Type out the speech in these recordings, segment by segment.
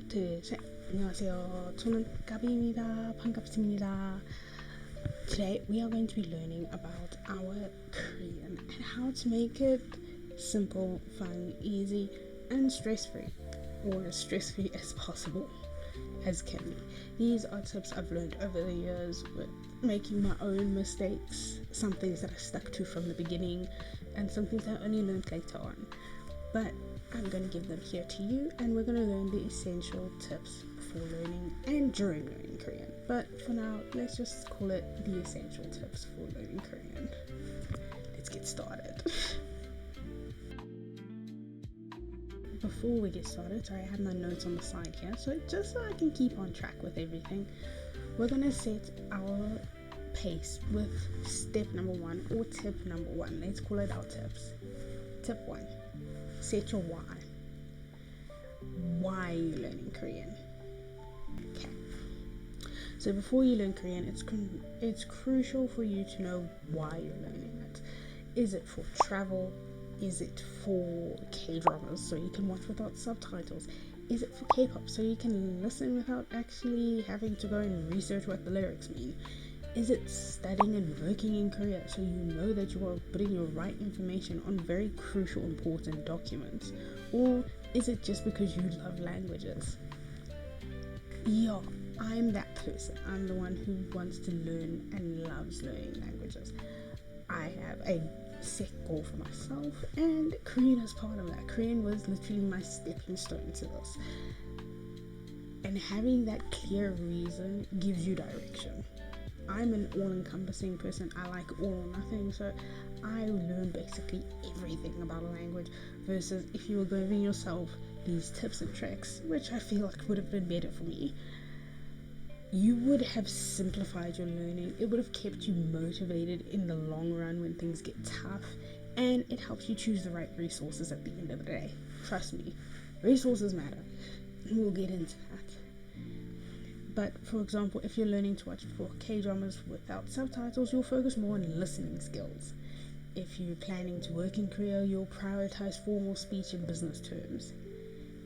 둘, 셋. 안녕하세요. 저는 까비입니다. 반갑습니다. Today we are going to be learning about our Korean and how to make it simple, fun, easy, and stress-free, or as stress-free as possible as can be. These are tips I've learned over the years with making my own mistakes, some things that I stuck to from the beginning, and some things I only learned later on. But I'm going to give them here to you, and we're going to learn the essential tips before learning and during learning Korean. But for now, let's just call it the essential tips for learning Korean. Let's get started. Before we get started, sorry, I have my notes on the side here, so just so I can keep on track with everything, we're going to set our pace with step number 1 or tip number 1. Let's call it our tips. Tip 1. Set your why. Why are you learning Korean? Okay. So before you learn Korean, it's crucial for you to know why you're learning it. Is it for travel? Is it for K-dramas so you can watch without subtitles? Is it for K-pop so you can listen without actually having to go and research what the lyrics mean? Is it studying and working in Korea so you know that you are putting your right information on very crucial, important documents? Or is it just because you love languages? Yeah, I'm that person. I'm the one who wants to learn and loves learning languages. I have a set goal for myself, and Korean is part of that. Korean was literally my stepping stone to this. And having that clear reason gives you direction. I'm an all-encompassing person. I like all or nothing, so I learn basically everything about a language, versus if you were giving yourself these tips and tricks, which I feel like would have been better for me, you would have simplified your learning. It would have kept you motivated in the long run when things get tough, and it helps you choose the right resources at the end of the day. Trust me, resources matter. We'll get into that. But for example, if you're learning to watch for K-dramas without subtitles, you'll focus more on listening skills. If you're planning to work in Korea, you'll prioritize formal speech and business terms.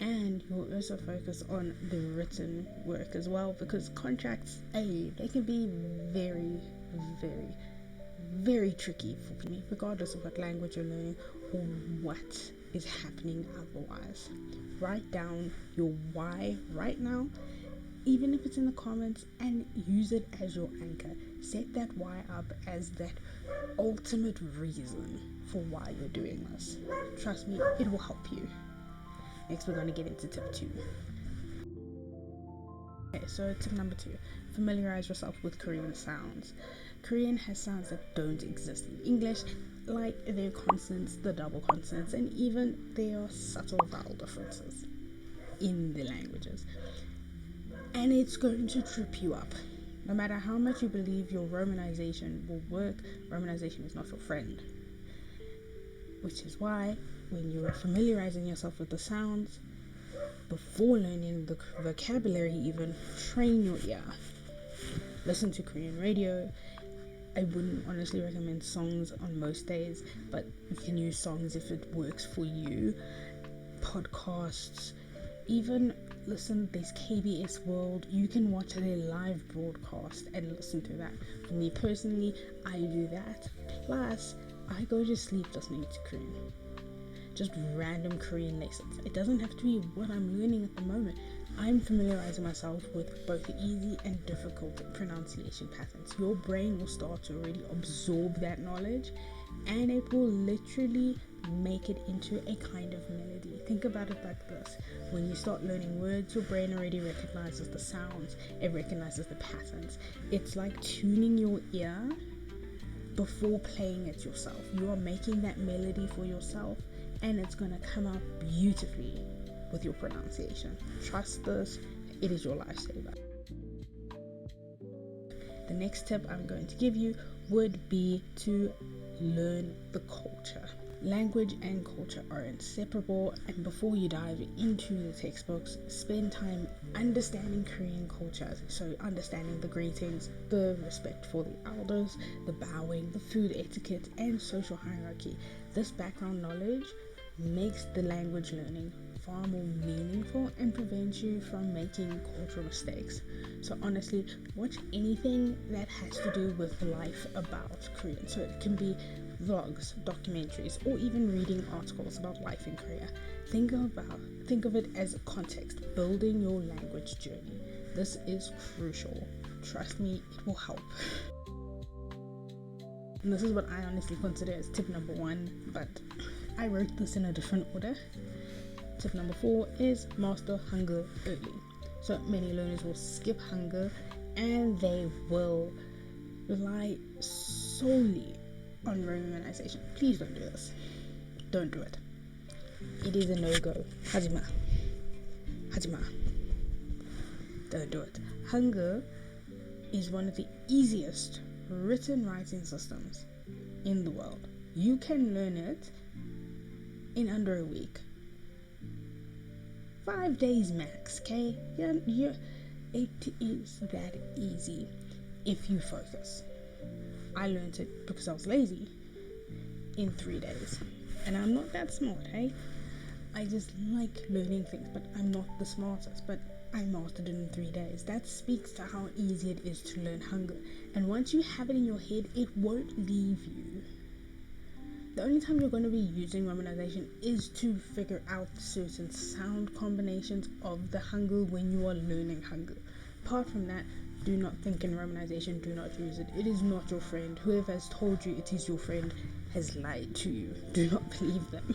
And you'll also focus on the written work as well, because contracts, they can be very, very, very tricky for me, regardless of what language you're learning or what is happening otherwise. Write down your why right now, even if it's in the comments, and use it as your anchor. Set that why up as that ultimate reason for why you're doing this. Trust me, it will help you. Next, we're going to get into tip 2. Okay, so tip number 2, familiarize yourself with Korean sounds. Korean has sounds that don't exist in English, like their consonants, the double consonants, and even their subtle vowel differences in the languages. And it's going to trip you up. No matter how much you believe your romanization will work, romanization is not your friend. Which is why, when you're familiarizing yourself with the sounds, before learning the vocabulary even, train your ear. Listen to Korean radio. I wouldn't honestly recommend songs on most days, but you can use songs if it works for you. Podcasts, even listen, there's KBS World. You can watch their live broadcast and listen to that. For me personally, I do that. Plus, I go to sleep listening to Korean. Just random Korean lessons. It doesn't have to be what I'm learning at the moment. I'm familiarizing myself with both easy and difficult pronunciation patterns. Your brain will start to already absorb that knowledge, and it will literally make it into a kind of melody. Think about it like this. When you start learning words, your brain already recognizes the sounds. It recognizes the patterns. It's like tuning your ear before playing it yourself. You are making that melody for yourself, and it's going to come out beautifully with your pronunciation. Trust this, it is your lifesaver. The next tip I'm going to give you would be to learn the culture. Language and culture are inseparable, and before you dive into the textbooks, spend time understanding Korean culture. So understanding the greetings, the respect for the elders, the bowing, the food etiquette, and social hierarchy. This background knowledge makes the language learning far more meaningful and prevents you from making cultural mistakes. So honestly, watch anything that has to do with life about Korean. So it can be vlogs, documentaries, or even reading articles about life in Korea. Think of it as a context, building your language journey. This is crucial. Trust me, it will help. And this is what I honestly consider as tip number 1, but I wrote this in a different order. Tip number 4 is master Hangul early. So many learners will skip Hangul and they will rely solely on romanization. Please don't do this. Don't do it. It is a no-go. Hajima. Don't do it. Hangul is one of the easiest written writing systems in the world. You can learn it in under a week. 5 days max, okay? It is that easy if you focus. I learned it because I was lazy in 3 days. And I'm not that smart, hey? I just like learning things, but I'm not the smartest. But I mastered it in 3 days. That speaks to how easy it is to learn Hangul. And once you have it in your head, it won't leave you. The only time you're going to be using romanization is to figure out certain sound combinations of the Hangul when you are learning Hangul. Apart from that, do not think in romanization, do not use it. It is not your friend. Whoever has told you it is your friend has lied to you. Do not believe them.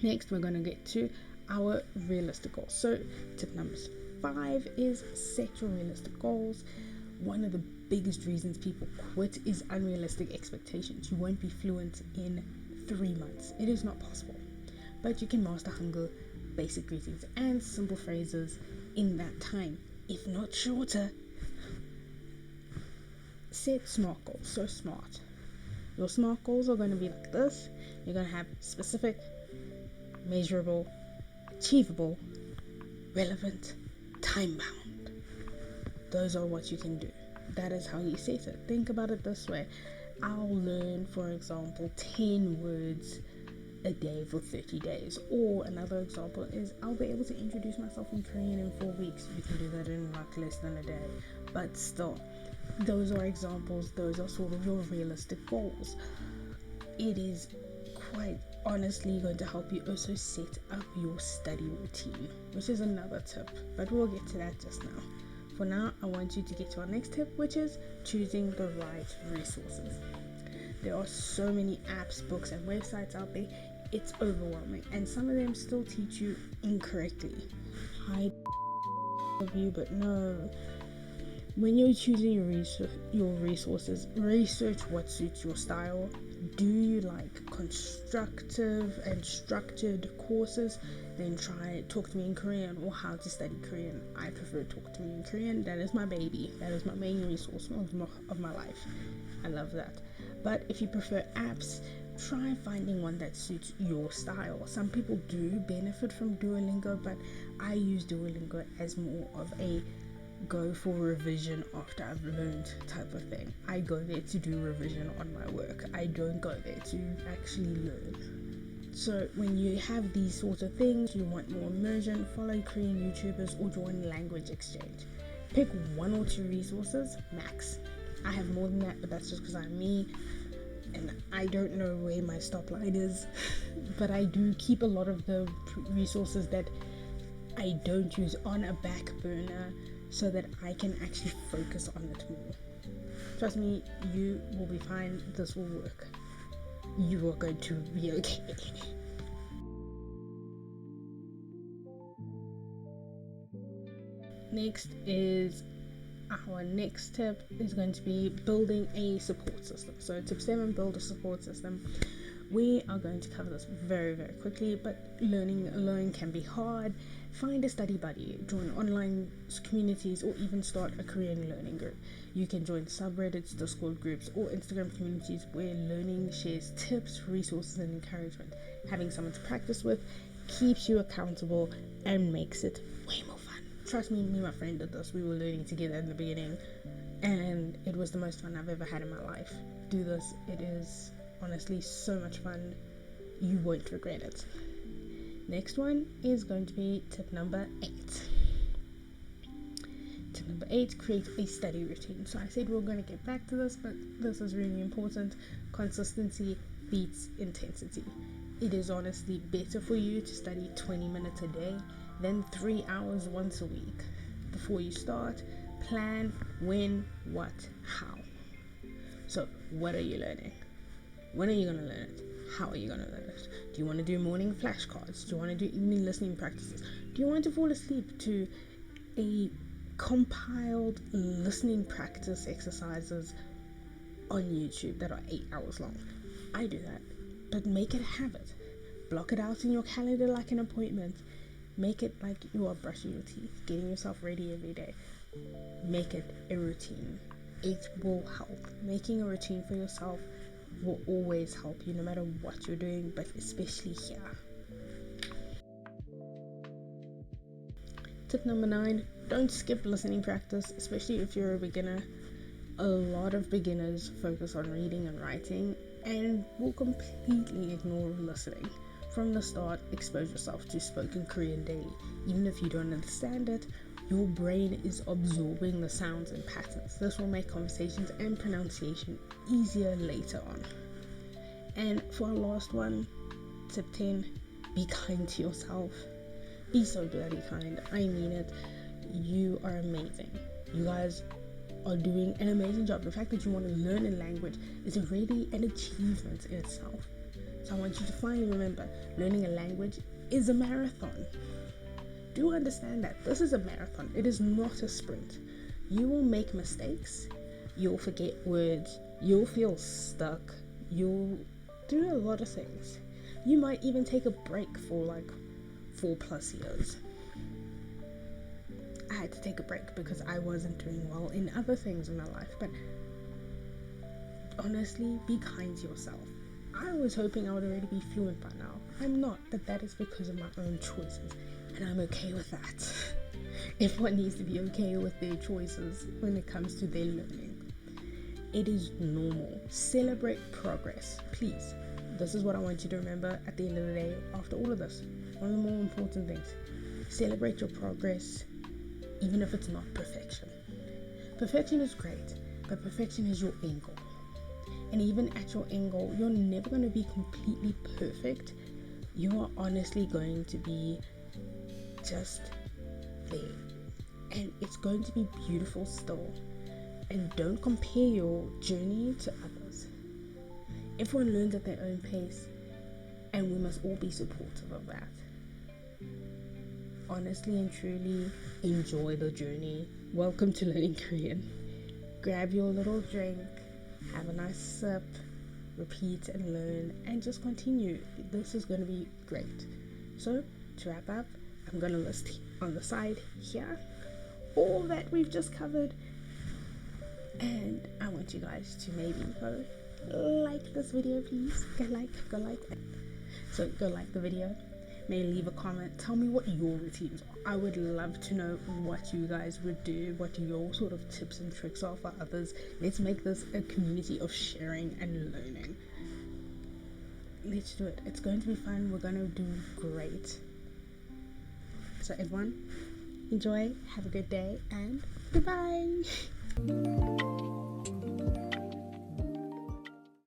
Next, we're going to get to our realistic goals. So, tip number 5 is set your realistic goals. One of the biggest reasons people quit is unrealistic expectations. You won't be fluent in 3 months. It is not possible. But you can master Hangul, basic greetings, and simple phrases in that time, if not shorter. Set SMART goals. So SMART. Your SMART goals are going to be like this. You're going to have specific, measurable, achievable, relevant, time-bound. Those are what you can do. That is how you set it. Think about it this way. I'll learn, for example, 10 words a day for 30 days. Or another example is I'll be able to introduce myself in Korean in 4 weeks. You can do that in like less than a day. But still, those are examples. Those are sort of your realistic goals. It is quite honestly going to help you also set up your study routine, which is another tip, but we'll get to that just now. For now, I want you to get to our next tip, which is choosing the right resources. There are so many apps, books, and websites out there. It's overwhelming, and some of them still teach you incorrectly. I love you, but no. When you're choosing your resources, research what suits your style. Do you like constructive and structured courses? Then try Talk to Me in Korean or How to Study Korean. I prefer Talk to Me in Korean. That is my baby. That is my main resource of my life. I love that. But if you prefer apps, try finding one that suits your style. Some people do benefit from Duolingo, but I use Duolingo as more of a go for revision after I've learned type of thing. I go there to do revision on my work. I don't go there to actually learn. So when you have these sorts of things, you want more immersion, follow Korean YouTubers or join language exchange. Pick 1 or 2 resources max. I have more than that, but that's just because I'm me and I don't know where my stop line is. But I do keep a lot of the resources that I don't use on a back burner so that I can actually focus on it more. Trust me, you will be fine. This will work. You are going to be okay. Our next tip is going to be building a support system. So tip 7, build a support system. We are going to cover this very, very quickly, but learning alone can be hard. Find a study buddy, join online communities, or even start a Korean learning group. You can join subreddits, Discord groups, or Instagram communities where learning shares tips, resources, and encouragement. Having someone to practice with keeps you accountable and makes it way more fun. Trust me, and my friend did this. We were learning together in the beginning, and it was the most fun I've ever had in my life. Do this. It is honestly so much fun. You won't regret it. Next one is going to be tip number 8. Tip number 8, create a study routine. So I said we're going to get back to this, but this is really important. Consistency beats intensity. It is honestly better for you to study 20 minutes a day than 3 hours once a week. Before you start, plan when, what, how. So what are you learning? When are you going to learn it? How are you going to learn it? Do you want to do morning flashcards? Do you want to do evening listening practices? Do you want to fall asleep to a compiled listening practice exercises on YouTube that are 8 hours long? I do that, but make it a habit. Block it out in your calendar like an appointment. Make it like you are brushing your teeth, getting yourself ready every day. Make it a routine. It will help. Making a routine for yourself will always help you no matter what you're doing, but especially here. Tip number 9, don't skip listening practice, especially if you're a beginner. A lot of beginners focus on reading and writing and will completely ignore listening. From the start, expose yourself to spoken Korean daily. Even if you don't understand it, your brain is absorbing the sounds and patterns. This will make conversations and pronunciation easier later on. And for our last one, tip 10, be kind to yourself. Be so bloody kind. I mean it. You are amazing. You guys are doing an amazing job. The fact that you want to learn a language is already an achievement in itself. So I want you to finally remember, learning a language is a marathon. Do understand that this is a marathon. It is not a sprint. You will make mistakes. You'll forget words. You'll feel stuck. You'll do a lot of things. You might even take a break for like 4+ years. I had to take a break because I wasn't doing well in other things in my life. But honestly, be kind to yourself. I was hoping I would already be fluent by now. I'm not, but that is because of my own choices, and I'm okay with that. Everyone needs to be okay with their choices when it comes to their learning. It is normal. Celebrate progress, please. This is what I want you to remember at the end of the day after all of this. One of the more important things. Celebrate your progress, even if it's not perfection. Perfection is great, but perfection is your end goal. And even at your end goal, you're never going to be completely perfect. You are honestly going to be just there. And it's going to be beautiful still. And don't compare your journey to others. Everyone learns at their own pace, and we must all be supportive of that. Honestly and truly, enjoy the journey. Welcome to learning Korean. Grab your little drink, have a nice sip, repeat and learn, and just continue. This is going to be great. So, to wrap up, I'm going to list on the side here all that we've just covered, and I want you guys to maybe go like this video, please. Go like. So go like the video, maybe leave a comment, tell me what your routines are. I would love to know what you guys would do, what your sort of tips and tricks are for others. Let's make this a community of sharing and learning. Let's do it. It's going to be fun. We're going to do great. So everyone, enjoy, have a good day, and goodbye.